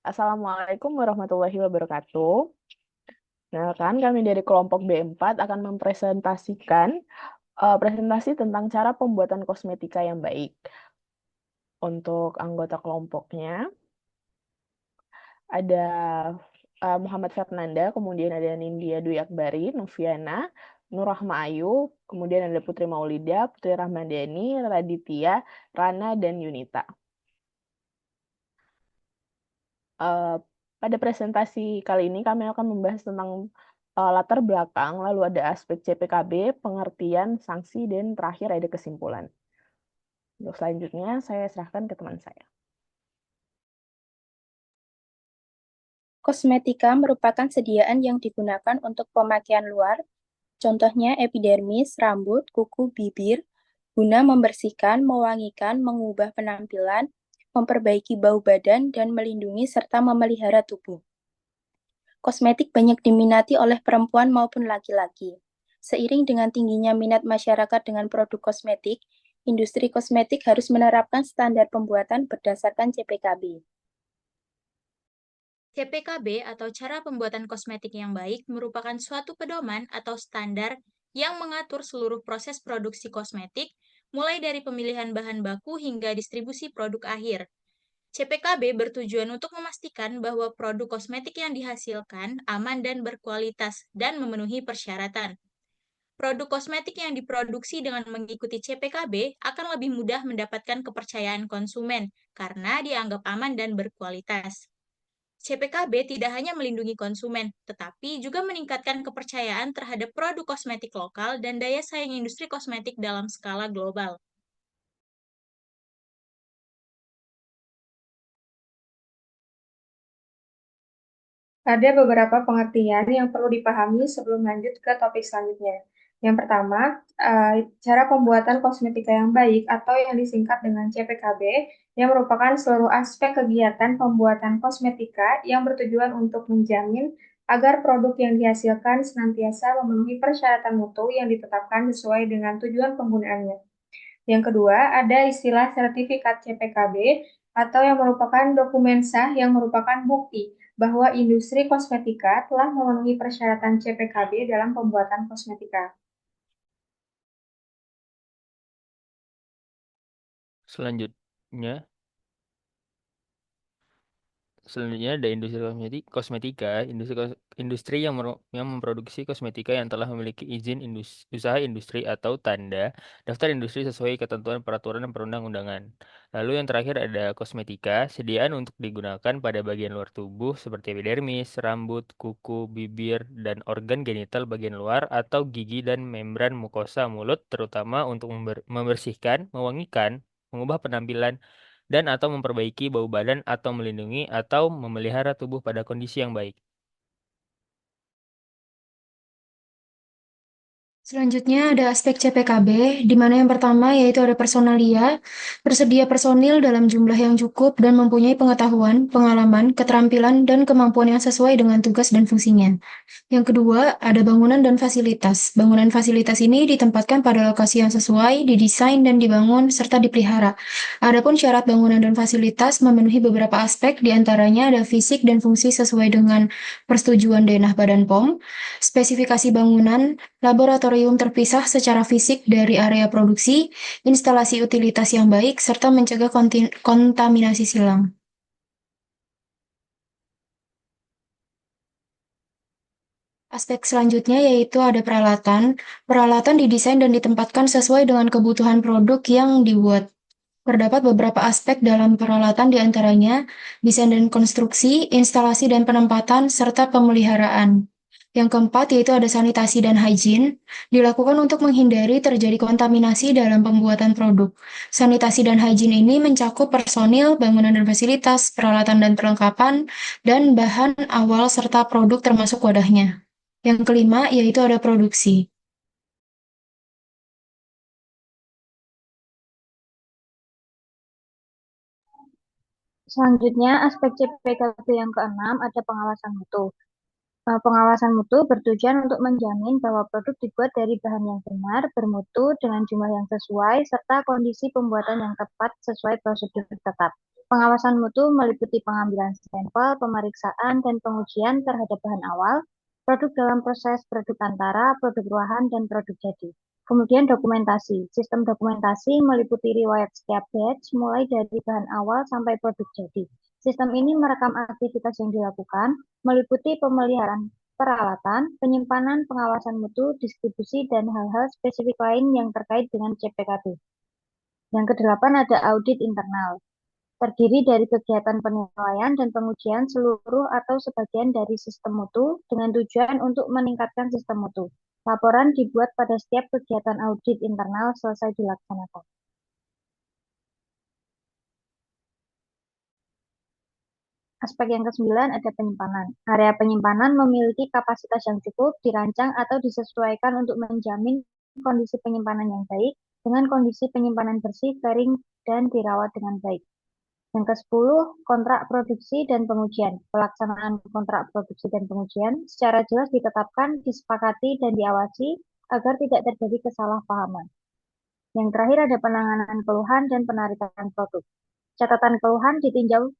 Assalamualaikum warahmatullahi wabarakatuh. Nah, kan kami dari kelompok B4 akan mempresentasikan presentasi tentang cara pembuatan kosmetika yang baik. Untuk anggota kelompoknya ada Muhammad Fernanda, kemudian ada Nindya Dwi Akbari, Noviana, Nurrahma Ayu, kemudian ada Putri Maulida, Putri Rahmadani, Raditya, Rana, dan Yunita. Eh, Pada presentasi kali ini kami akan membahas tentang latar belakang, lalu ada aspek CPKB, pengertian, sanksi, dan terakhir ada kesimpulan. Untuk selanjutnya, saya serahkan ke teman saya. Kosmetika merupakan sediaan yang digunakan untuk pemakaian luar, contohnya epidermis, rambut, kuku, bibir, guna membersihkan, mewangikan, mengubah penampilan, memperbaiki bau badan, dan melindungi serta memelihara tubuh. Kosmetik banyak diminati oleh perempuan maupun laki-laki. Seiring dengan tingginya minat masyarakat dengan produk kosmetik, industri kosmetik harus menerapkan standar pembuatan berdasarkan CPKB. CPKB atau cara pembuatan kosmetik yang baik merupakan suatu pedoman atau standar yang mengatur seluruh proses produksi kosmetik, mulai dari pemilihan bahan baku hingga distribusi produk akhir. CPKB bertujuan untuk memastikan bahwa produk kosmetik yang dihasilkan aman dan berkualitas dan memenuhi persyaratan. Produk kosmetik yang diproduksi dengan mengikuti CPKB akan lebih mudah mendapatkan kepercayaan konsumen karena dianggap aman dan berkualitas. CPKB tidak hanya melindungi konsumen, tetapi juga meningkatkan kepercayaan terhadap produk kosmetik lokal dan daya saing industri kosmetik dalam skala global. Ada beberapa pengertian yang perlu dipahami sebelum lanjut ke topik selanjutnya. Yang pertama, cara pembuatan kosmetika yang baik atau yang disingkat dengan CPKB, yang merupakan seluruh aspek kegiatan pembuatan kosmetika yang bertujuan untuk menjamin agar produk yang dihasilkan senantiasa memenuhi persyaratan mutu yang ditetapkan sesuai dengan tujuan penggunaannya. Yang kedua, ada istilah sertifikat CPKB atau yang merupakan dokumen sah yang merupakan bukti bahwa industri kosmetika telah memenuhi persyaratan CPKB dalam pembuatan kosmetika. Selanjutnya, Selanjutnya ada industri kosmetika, industri yang memproduksi kosmetika yang telah memiliki izin usaha industri atau tanda daftar industri sesuai ketentuan peraturan dan perundang-undangan. Lalu yang terakhir ada kosmetika, sediaan untuk digunakan pada bagian luar tubuh seperti epidermis, rambut, kuku, bibir, dan organ genital bagian luar atau gigi dan membran mukosa mulut terutama untuk membersihkan, mewangikan, mengubah penampilan dan atau memperbaiki bau badan atau melindungi atau memelihara tubuh pada kondisi yang baik. Selanjutnya ada aspek CPKB, di mana yang pertama yaitu ada personalia, bersedia personil dalam jumlah yang cukup dan mempunyai pengetahuan, pengalaman, keterampilan, dan kemampuan yang sesuai dengan tugas dan fungsinya. Yang kedua, ada bangunan dan fasilitas. Bangunan fasilitas ini ditempatkan pada lokasi yang sesuai, didesain dan dibangun, serta dipelihara. Adapun syarat bangunan dan fasilitas memenuhi beberapa aspek, diantaranya ada fisik dan fungsi sesuai dengan persetujuan Denah Badan POM, spesifikasi bangunan, laboratorium terpisah secara fisik dari area produksi, instalasi utilitas yang baik, serta mencegah kontaminasi silang. Aspek selanjutnya yaitu ada peralatan. Peralatan didesain dan ditempatkan sesuai dengan kebutuhan produk yang dibuat. Terdapat beberapa aspek dalam peralatan diantaranya desain dan konstruksi, instalasi dan penempatan, serta pemeliharaan. Yang keempat yaitu ada sanitasi dan hygiene, dilakukan untuk menghindari terjadi kontaminasi dalam pembuatan produk. Sanitasi dan hygiene ini mencakup personil, bangunan dan fasilitas, peralatan dan perlengkapan, dan bahan awal serta produk termasuk wadahnya. Yang kelima yaitu ada produksi. Selanjutnya, aspek CPKB yang keenam ada pengawasan mutu. Pengawasan mutu bertujuan untuk menjamin bahwa produk dibuat dari bahan yang benar, bermutu, dengan jumlah yang sesuai, serta kondisi pembuatan yang tepat sesuai prosedur tetap. Pengawasan mutu meliputi pengambilan sampel, pemeriksaan, dan pengujian terhadap bahan awal, produk dalam proses, produk antara, produk ruahan, dan produk jadi. Kemudian dokumentasi. Sistem dokumentasi meliputi riwayat setiap batch, mulai dari bahan awal sampai produk jadi. Sistem ini merekam aktivitas yang dilakukan, meliputi pemeliharaan peralatan, penyimpanan, pengawasan mutu, distribusi, dan hal-hal spesifik lain yang terkait dengan CPKB. Yang kedelapan ada audit internal. Terdiri dari kegiatan penilaian dan pengujian seluruh atau sebagian dari sistem mutu dengan tujuan untuk meningkatkan sistem mutu. Laporan dibuat pada setiap kegiatan audit internal selesai dilaksanakan. Aspek yang kesembilan ada penyimpanan. Area penyimpanan memiliki kapasitas yang cukup, dirancang atau disesuaikan untuk menjamin kondisi penyimpanan yang baik dengan kondisi penyimpanan bersih, kering, dan dirawat dengan baik. Yang ke-10, kontrak produksi dan pengujian. Pelaksanaan kontrak produksi dan pengujian secara jelas ditetapkan, disepakati, dan diawasi agar tidak terjadi kesalahpahaman. Yang terakhir ada penanganan keluhan dan penarikan produk. Catatan keluhan ditinjau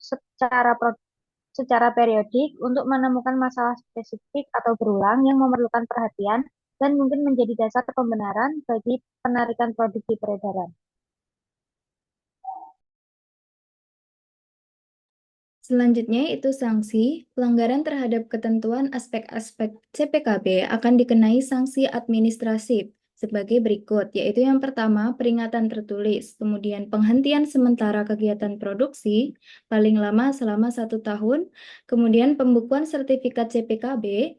secara periodik untuk menemukan masalah spesifik atau berulang yang memerlukan perhatian dan mungkin menjadi dasar pembenaran bagi penarikan produk di peredaran. Selanjutnya itu sanksi. Pelanggaran terhadap ketentuan aspek-aspek CPKB akan dikenai sanksi administratif sebagai berikut, yaitu yang pertama peringatan tertulis, kemudian penghentian sementara kegiatan produksi paling lama selama 1 tahun, kemudian pembukuan sertifikat CPKB,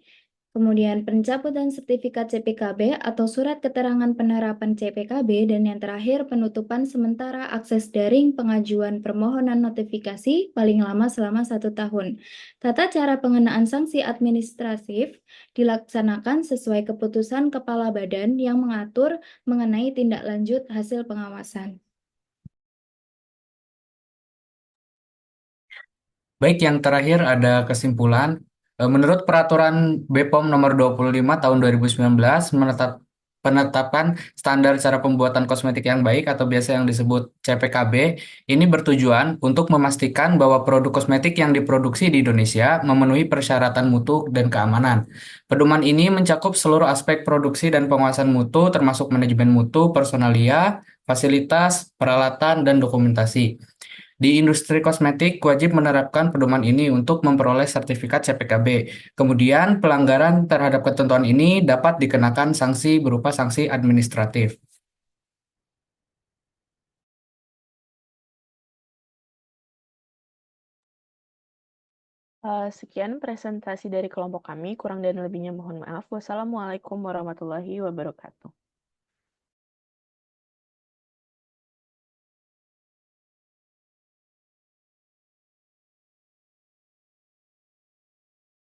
kemudian pencabutan sertifikat CPKB atau surat keterangan penerapan CPKB, dan yang terakhir penutupan sementara akses daring pengajuan permohonan notifikasi paling lama selama 1 tahun. Tata cara pengenaan sanksi administratif dilaksanakan sesuai keputusan Kepala Badan yang mengatur mengenai tindak lanjut hasil pengawasan. Baik, yang terakhir ada kesimpulan. Menurut Peraturan BPOM Nomor 25 Tahun 2019 penetapan standar cara pembuatan kosmetik yang baik atau biasa yang disebut CPKB ini bertujuan untuk memastikan bahwa produk kosmetik yang diproduksi di Indonesia memenuhi persyaratan mutu dan keamanan. Pedoman ini mencakup seluruh aspek produksi dan penguasaan mutu termasuk manajemen mutu, personalia, fasilitas, peralatan, dan dokumentasi. Di industri kosmetik wajib menerapkan pedoman ini untuk memperoleh sertifikat CPKB. Kemudian, pelanggaran terhadap ketentuan ini dapat dikenakan sanksi berupa sanksi administratif. Sekian presentasi dari kelompok kami. Kurang dan lebihnya mohon maaf. Wassalamualaikum warahmatullahi wabarakatuh.